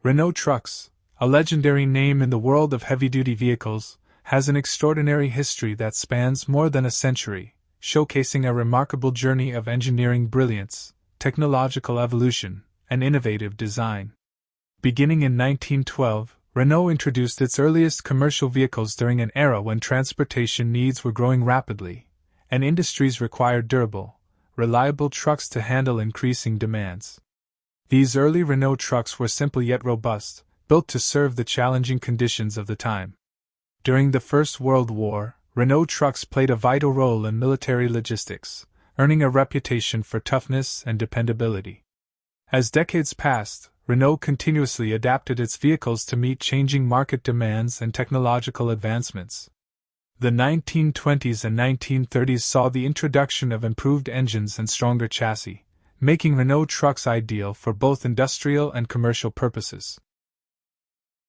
Renault Trucks, a legendary name in the world of heavy-duty vehicles, has an extraordinary history that spans more than a century, showcasing a remarkable journey of engineering brilliance, technological evolution, and innovative design. Beginning in 1912, Renault introduced its earliest commercial vehicles during an era when transportation needs were growing rapidly, and industries required durable, reliable trucks to handle increasing demands. These early Renault trucks were simple yet robust, built to serve the challenging conditions of the time. During the First World War, Renault Trucks played a vital role in military logistics, earning a reputation for toughness and dependability. As decades passed, Renault continuously adapted its vehicles to meet changing market demands and technological advancements. The 1920s and 1930s saw the introduction of improved engines and stronger chassis, making Renault Trucks ideal for both industrial and commercial purposes.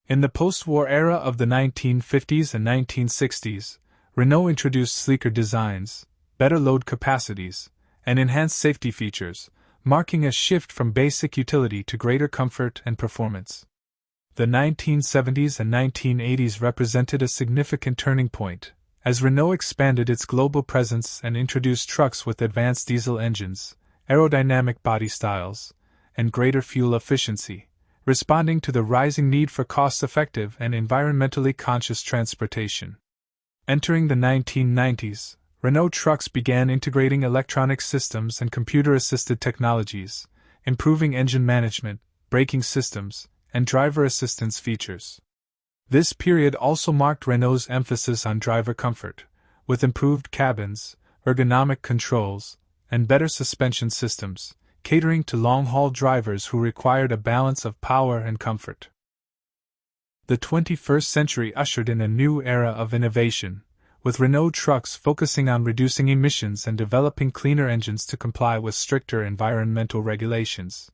In the post-war era of the 1950s and 1960s, Renault introduced sleeker designs, better load capacities, and enhanced safety features, marking a shift from basic utility to greater comfort and performance. The 1970s and 1980s represented a significant turning point, as Renault expanded its global presence and introduced trucks with advanced diesel engines, aerodynamic body styles, and greater fuel efficiency, responding to the rising need for cost-effective and environmentally conscious transportation. Entering the 1990s, Renault Trucks began integrating electronic systems and computer-assisted technologies, improving engine management, braking systems, and driver assistance features. This period also marked Renault's emphasis on driver comfort, with improved cabins, ergonomic controls, and better suspension systems, catering to long-haul drivers who required a balance of power and comfort. The 21st century ushered in a new era of innovation, with Renault Trucks focusing on reducing emissions and developing cleaner engines to comply with stricter environmental regulations.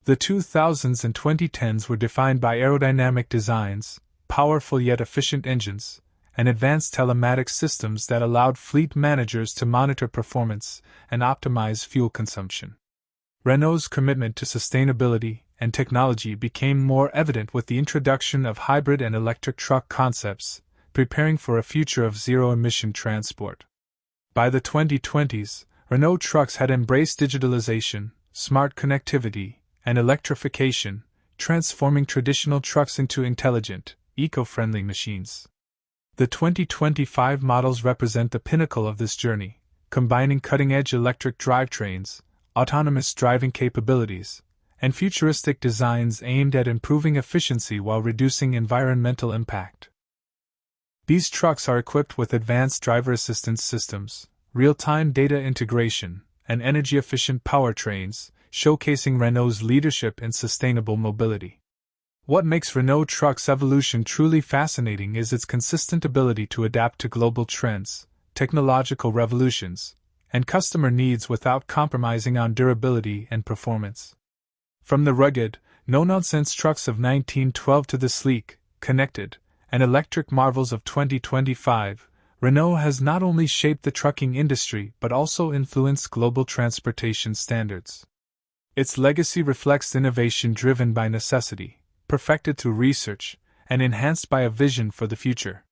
The 2000s and 2010s were defined by aerodynamic designs, powerful yet efficient engines, and advanced telematics systems that allowed fleet managers to monitor performance and optimize fuel consumption. Renault's commitment to sustainability and technology became more evident with the introduction of hybrid and electric truck concepts, preparing for a future of zero-emission transport. By the 2020s, Renault Trucks had embraced digitalization, smart connectivity, and electrification, transforming traditional trucks into intelligent, eco-friendly machines. The 2025 models represent the pinnacle of this journey, combining cutting-edge electric drivetrains, autonomous driving capabilities, and futuristic designs aimed at improving efficiency while reducing environmental impact. These trucks are equipped with advanced driver assistance systems, real-time data integration, and energy-efficient powertrains, showcasing Renault's leadership in sustainable mobility. What makes Renault Trucks' evolution truly fascinating is its consistent ability to adapt to global trends, technological revolutions, and customer needs without compromising on durability and performance. From the rugged, no-nonsense trucks of 1912 to the sleek, connected, and electric marvels of 2025, Renault has not only shaped the trucking industry but also influenced global transportation standards. Its legacy reflects innovation driven by necessity, perfected through research, and enhanced by a vision for the future.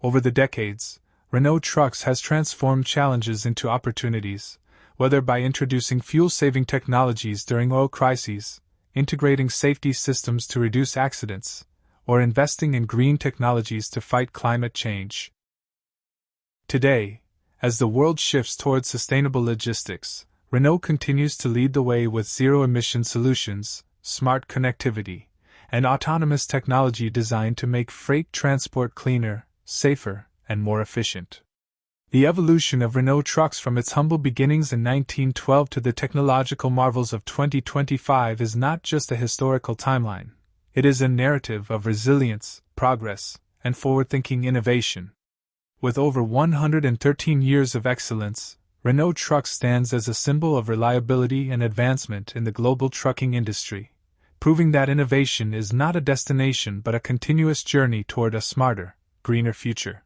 Over the decades, Renault Trucks has transformed challenges into opportunities, whether by introducing fuel-saving technologies during oil crises, integrating safety systems to reduce accidents, or investing in green technologies to fight climate change. Today, as the world shifts towards sustainable logistics, Renault continues to lead the way with zero-emission solutions, smart connectivity, and autonomous technology designed to make freight transport cleaner, safer, and more efficient. The evolution of Renault Trucks from its humble beginnings in 1912 to the technological marvels of 2025 is not just a historical timeline. It is a narrative of resilience, progress, and forward-thinking innovation. With over 113 years of excellence, Renault Trucks stands as a symbol of reliability and advancement in the global trucking industry, proving that innovation is not a destination but a continuous journey toward a smarter, greener future.